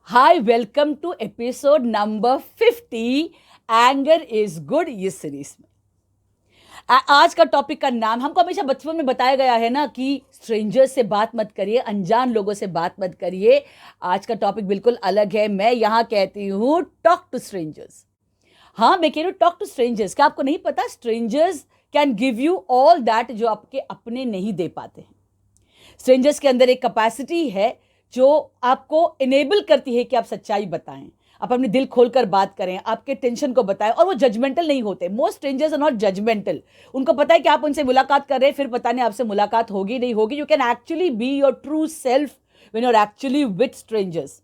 Hi, welcome to episode number 50 anger is good ये series में। आज का टॉपिक का नाम हमको हमेशा बचपन में बताया गया है ना कि स्ट्रेंजर्स से बात मत करिए, अनजान लोगों से बात मत करिए। आज का टॉपिक बिल्कुल अलग है। मैं यहाँ कहती हूँ टॉक टू स्ट्रेंजर्स। हाँ, मैं कह रही हूँ टॉक टू स्ट्रेंजर्स। क्या आपको नहीं पता strangers can give you all that जो आपके अपने नहीं दे पाते हैं। स्ट्रेंजर्स के अंदर एक कैपेसिटी है जो आपको इनेबल करती है कि आप सच्चाई बताएं, आप अपने दिल खोलकर बात करें, आपके टेंशन को बताएं। और वो जजमेंटल नहीं होते। Most strangers are not judgemental. उनको पता है कि आप उनसे मुलाकात कर रहे हैं, फिर पता नहीं आपसे मुलाकात होगी नहीं होगी। You can actually be your true self when you are actually with strangers.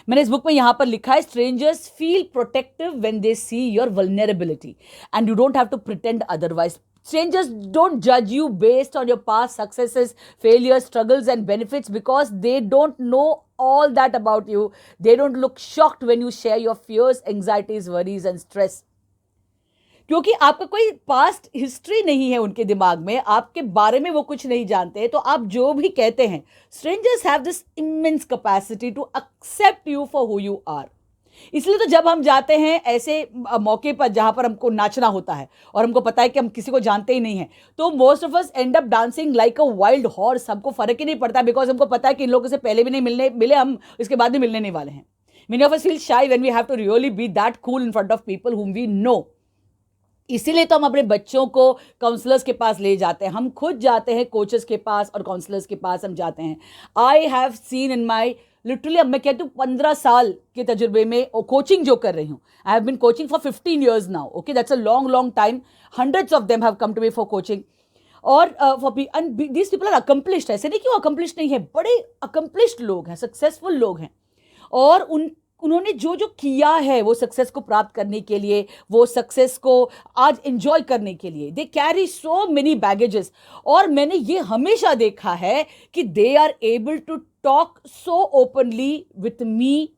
मैंने इस बुक में यहां पर लिखा है, strangers feel protective when they see your vulnerability and you don't have to pretend otherwise. Strangers don't judge you based on your past successes, failures, struggles, and benefits because they don't know all that about you. They don't look shocked when you share your fears, anxieties, worries, and stress. क्योंकि आपका कोई past history नहीं है उनके दिमाग में, आपके बारे में वो कुछ नहीं जानते, तो आप जो भी कहते हैं, strangers have this immense capacity to accept you for who you are. इसलिए तो जब हम जाते हैं ऐसे मौके पर जहां पर हमको नाचना होता है और हमको पता है कि हम किसी को जानते ही नहीं हैं, तो most of us and up dancing like a wild horse. हमको फर्क ही नहीं पड़ता बिकॉज हमको पता है कि इन लोगों से पहले भी नहीं मिले, हम इसके बाद भी मिलने नहीं वाले हैं. Many of us feel shy when we have to really be that cool in front of people whom we know. इसीलिए तो हम अपने बच्चों को काउंसलर्स के पास ले जाते हैं. हम खुद जाते हैं कोचेस के पास और काउंसलर्स के पास हम जाते हैं. I have seen in my literally, अब मैं कहती हूँ 15 साल के तजुर्बे में कोचिंग जो कर रही हूँ. I have been coaching for 15 years now. Okay, that's a long long time. Hundreds of them have come to me for coaching. और दीज पीपल आर अकम्प्लिश्ड. ऐसे नहीं कि वो अकम्प्लिश्ड नहीं है, बड़े अकम्प्लिश्ड लोग हैं, सक्सेसफुल लोग हैं. और उन्होंने जो जो किया है वो सक्सेस को प्राप्त करने के लिए, वो सक्सेस को आज एंजॉय करने के लिए, they carry so many baggages. और मैंने ये हमेशा देखा है कि they are able to talk so openly with me,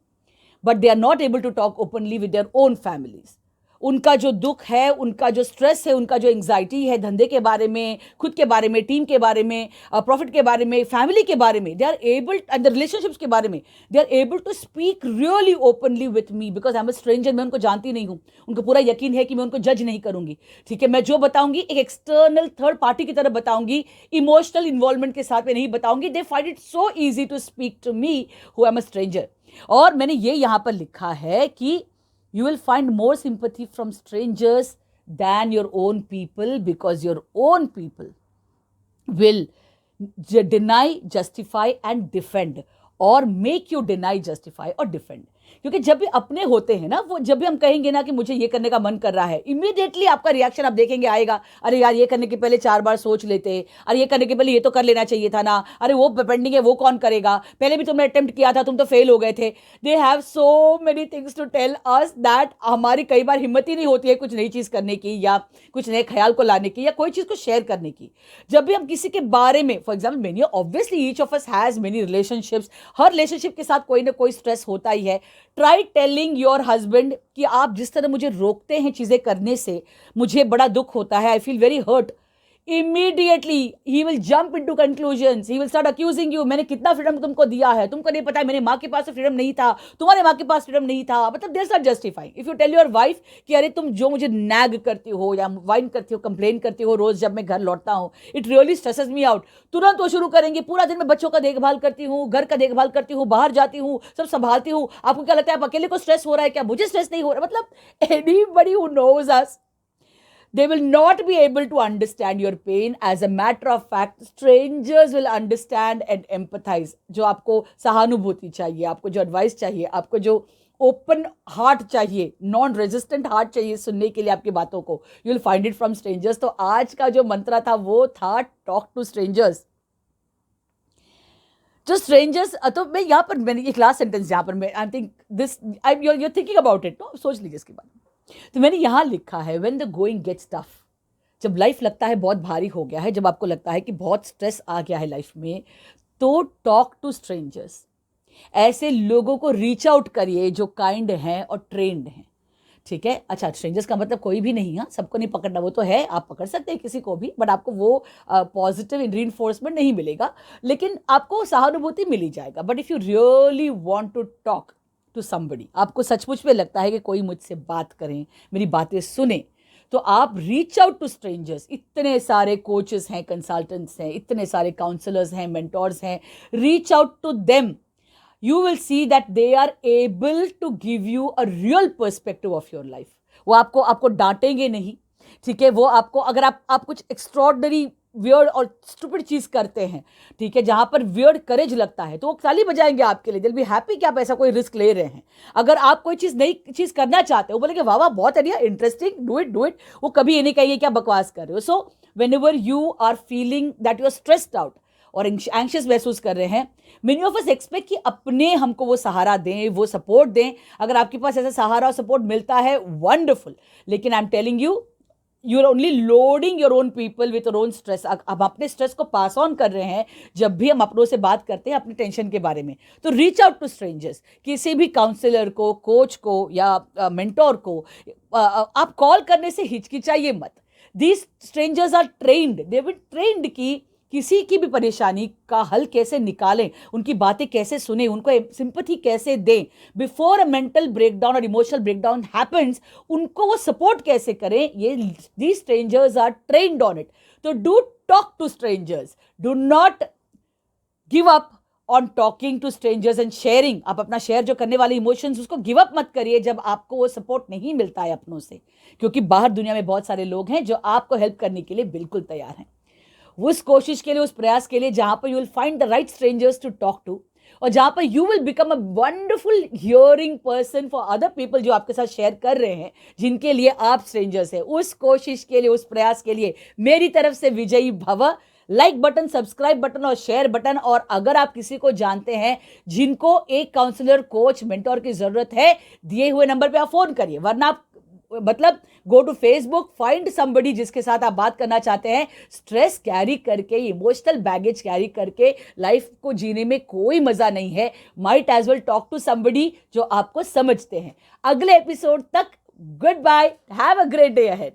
but they are not able to talk openly with their own families. उनका जो दुख है, उनका जो स्ट्रेस है, उनका जो एंग्जाइटी है धंधे के बारे में, खुद के बारे में, टीम के बारे में, प्रॉफिट के बारे में, फैमिली के बारे में, they are able and the relationships के बारे में, they are able to speak really openly with me because I am a stranger. मैं उनको जानती नहीं हूँ. उनको पूरा यकीन है कि मैं उनको जज नहीं करूंगी. ठीक है, मैं जो बताऊंगी एक एक्सटर्नल थर्ड पार्टी की तरह बताऊंगी, इमोशनल इन्वॉल्वमेंट के साथ में नहीं बताऊंगी. They find it so easy to speak to me who am a stranger. और मैंने ये यहां पर लिखा है कि you will find more sympathy from strangers than your own people because your own people will deny, justify and defend or make you deny, justify or defend. क्योंकि जब भी अपने होते हैं ना, वो जब भी हम कहेंगे ना कि मुझे ये करने का मन कर रहा है, इमीडिएटली आपका रिएक्शन आप देखेंगे आएगा, अरे यार ये करने के पहले 4 बार सोच लेते, अरे ये करने के पहले ये तो कर लेना चाहिए था ना, अरे वो पेंडिंग है वो कौन करेगा, पहले भी तुमने अटेम्प्ट किया था, तुम तो फेल हो गए थे. They have so many things to tell us that हमारी कई बार हिम्मत ही नहीं होती है कुछ नई चीज़ करने की या कुछ नए ख्याल को लाने की या कोई चीज़ को शेयर करने की. जब भी हम किसी के बारे में, for example many obviously each of us has many relationships, her relationship के साथ कोई ना कोई स्ट्रेस होता ही है. ट्राई टेलिंग योर हस्बैंड कि आप जिस तरह मुझे रोकते हैं चीजें करने से, मुझे बड़ा दुख होता है, I feel very hurt. Immediately he will jump into conclusions. He will start accusing you. मैंने कितना फ्रीडम तुमको दिया है, तुमको नहीं पता है मेरी माँ के पास फ्रीडम नहीं था, तुम्हारे माँ के पास फ्रीडम नहीं था. मतलब they're are justifying. If you tell your wife कि अरे तुम जो मुझे नैग करती हो या वाइन करती हो, कंप्लेन करती हो रोज जब मैं घर लौटता हूँ, it really stresses me out, तुरंत वो शुरू करेंगे पूरा दिन मैं बच्चों का देखभाल करती हूँ, घर का देखभाल करती हूँ, बाहर जाती हूँ, सब संभालती हूँ, आपको क्या लगता है आप अकेले को स्ट्रेस हो रहा है क्या, मुझे स्ट्रेस नहीं हो रहा. मतलब anybody who knows us, they will not be able to understand your pain. As a matter of fact, strangers will understand and empathize. जो आपको सहानुभूति चाहिए, आपको जो एडवाइस चाहिए, आपको जो ओपन हार्ट चाहिए, नॉन रेजिस्टेंट हार्ट चाहिए सुनने के लिए आपकी बातों को, you will find it from strangers. तो आज का जो मंत्र था वो था टॉक टू स्ट्रेंजर्स. जो स्ट्रेंजर्स, तो मैं यहाँ पर मैंने एक लास्ट सेंटेंस यहाँ पर मैं I think this I you're thinking about it, तो सोच लीजिए इसके बारे में. तो मैंने यहां लिखा है, when the going gets tough, जब लाइफ लगता है बहुत भारी हो गया है, जब आपको लगता है कि बहुत स्ट्रेस आ गया है लाइफ में, तो टॉक टू स्ट्रेंजर्स. ऐसे लोगों को रीच आउट करिए जो काइंड हैं और ट्रेंड हैं. ठीक है, अच्छा स्ट्रेंजर्स का मतलब कोई भी नहीं है, सबको नहीं पकड़ना, वो तो है आप पकड़ सकते हैं किसी को भी, बट आपको वो पॉजिटिव रीइंफोर्समेंट नहीं मिलेगा, लेकिन आपको सहानुभूति मिल ही जाएगा. But if you really want to talk, to somebody, आपको सचमुच में लगता है कि कोई मुझसे बात करें, मेरी बातें सुने, तो आप रीच आउट टू स्ट्रेंजर्स। इतने सारे कोचेस हैं, कंसल्टेंट्स हैं, इतने सारे काउंसलर्स हैं, मेंटोर्स हैं, reach out to them. You will see that they are able to give you a real perspective of your life. वो आपको डांटेंगे नहीं, ठीक है। वो आपको, अगर आप कुछ एक्स्ट्रॉर्डनरी वियर्ड और स्टूपिड चीज करते हैं, ठीक है, जहां पर वियर्ड करेज लगता है, तो वो ताली बजाएंगे आपके लिए, दिल बी हैप्पी कि आप ऐसा कोई रिस्क ले रहे हैं। अगर आप कोई चीज नई चीज करना चाहते हो, बोलेंगे वाह वाह बहुत बढ़िया, इंटरेस्टिंग, डू इट। वो कभी ये नहीं कहिए क्या बकवास कर रहे हो। So whenever you are feeling that you are stressed out और एंशियस महसूस कर रहे हैं, मेनी ऑफ अस एक्सपेक्ट कि अपने हमको वो सहारा दें, वो सपोर्ट दें। अगर आपके पास ऐसा सहारा और सपोर्ट मिलता है, वंडरफुल, लेकिन I am telling you are only loading your own people with your own stress. हम अपने स्ट्रेस को पास ऑन कर रहे हैं जब भी हम अपनों से बात करते हैं अपनी टेंशन के बारे में। तो रीच आउट टू स्ट्रेंजर्स, किसी भी काउंसलर को, कोच को या मेंटोर को आप कॉल करने से हिचकिचाइए मत। These strangers are trained, they will trained कि किसी की भी परेशानी का हल कैसे निकालें, उनकी बातें कैसे सुने, उनको सिंपैथी कैसे दें, बिफोर अ मेंटल ब्रेकडाउन और इमोशनल ब्रेकडाउन हैपेंस, उनको वो सपोर्ट कैसे करें, ये these strangers are trained on it. तो do talk to strangers, do not give up on talking to strangers and sharing. आप अपना शेयर जो करने वाले इमोशंस, उसको गिव अप मत करिए जब आपको वो सपोर्ट नहीं मिलता है अपनों से, क्योंकि बाहर दुनिया में बहुत सारे लोग हैं जो आपको हेल्प करने के लिए बिल्कुल तैयार हैं। उस कोशिश के लिए, उस प्रयास के लिए जहां पर you will find the right strangers to talk to, और जहां पर you will become a wonderful hearing person for other people जो आपके साथ शेयर कर रहे हैं, जिनके लिए आप स्ट्रेंजर्स हैं। उस कोशिश के लिए, उस प्रयास के लिए मेरी तरफ से विजयी भव। लाइक बटन, सब्सक्राइब बटन और शेयर बटन। और अगर आप किसी को जानते हैं जिनको एक काउंसलर, कोच, मेंटोर की जरूरत है, दिए हुए नंबर पे आप फोन करिए, वरना आप मतलब go to Facebook, find somebody जिसके साथ आप बात करना चाहते हैं। स्ट्रेस कैरी करके, इमोशनल बैगेज कैरी करके लाइफ को जीने में कोई मजा नहीं है। Might as well talk to somebody जो आपको समझते हैं। अगले एपिसोड तक good bye, have a great day ahead.